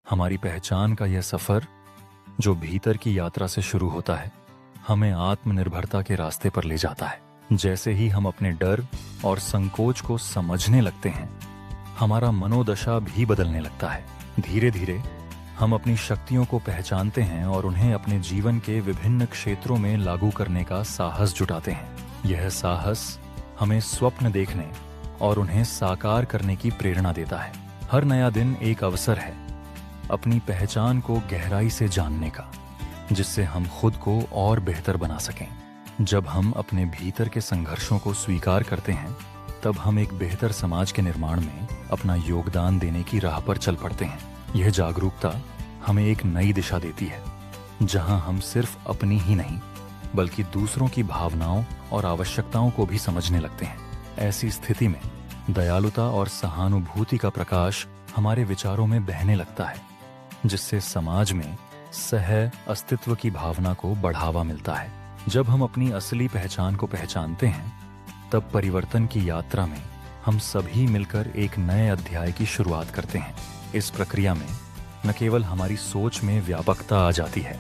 हमारी पहचान का यह सफर, जो भीतर की यात्रा से शुरू होता है, हमें आत्मनिर्भरता के रास्ते पर ले जाता है। जैसे ही हम अपने डर और संकोच को समझने लगते हैं, हमारा मनोदशा भी बदलने लगता है। धीरे धीरे हम अपनी शक्तियों को पहचानते हैं और उन्हें अपने जीवन के विभिन्न क्षेत्रों में लागू करने का साहस जुटाते हैं। यह साहस हमें स्वप्न देखने और उन्हें साकार करने की प्रेरणा देता है। हर नया दिन एक अवसर है अपनी पहचान को गहराई से जानने का, जिससे हम खुद को और बेहतर बना सकें। जब हम अपने भीतर के संघर्षों को स्वीकार करते हैं, तब हम एक बेहतर समाज के निर्माण में अपना योगदान देने की राह पर चल पड़ते हैं। यह जागरूकता हमें एक नई दिशा देती है, जहां हम सिर्फ अपनी ही नहीं, बल्कि दूसरों की भावनाओं और आवश्यकताओं को भी समझने लगते हैं। ऐसी स्थिति में दयालुता और सहानुभूति का प्रकाश हमारे विचारों में बहने लगता है, जिससे समाज में सह अस्तित्व की भावना को बढ़ावा मिलता है। जब हम अपनी असली पहचान को पहचानते हैं, तब परिवर्तन की यात्रा में हम सभी मिलकर एक नए अध्याय की शुरुआत करते हैं। इस प्रक्रिया में न केवल हमारी सोच में व्यापकता आ जाती है,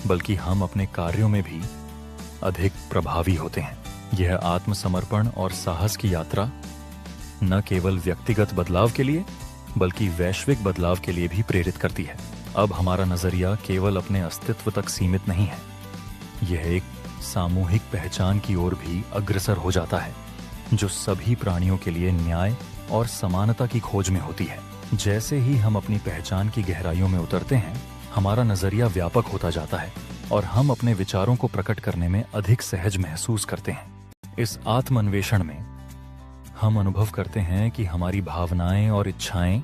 बल्कि हम अपने कार्यों में भी अधिक प्रभावी होते हैं। यह आत्मसमर्पण और साहस की यात्रा न केवल व्यक्तिगत बदलाव के लिए, बल्कि वैश्विक बदलाव के लिए भी प्रेरित करती है। अब हमारा नजरिया केवल अपने अस्तित्व तक सीमित नहीं है, यह एक सामूहिक पहचान की ओर भी अग्रसर हो जाता है, जो सभी प्राणियों के लिए न्याय और समानता की खोज में होती है। जैसे ही हम अपनी पहचान की गहराइयों में उतरते हैं, हमारा नजरिया व्यापक होता जाता है और हम अपने विचारों को प्रकट करने में अधिक सहज महसूस करते हैं। इस आत्मान्वेषण में हम अनुभव करते हैं कि हमारी भावनाएं और इच्छाएं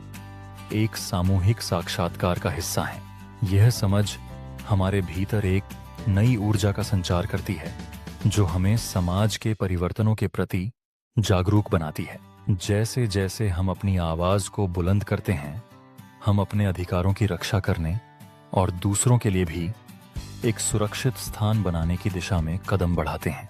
एक सामूहिक साक्षात्कार का हिस्सा हैं। यह समझ हमारे भीतर एक नई ऊर्जा का संचार करती है, जो हमें समाज के परिवर्तनों के प्रति जागरूक बनाती है। जैसे जैसे हम अपनी आवाज को बुलंद करते हैं, हम अपने अधिकारों की रक्षा करने और दूसरों के लिए भी एक सुरक्षित स्थान बनाने की दिशा में कदम बढ़ाते हैं।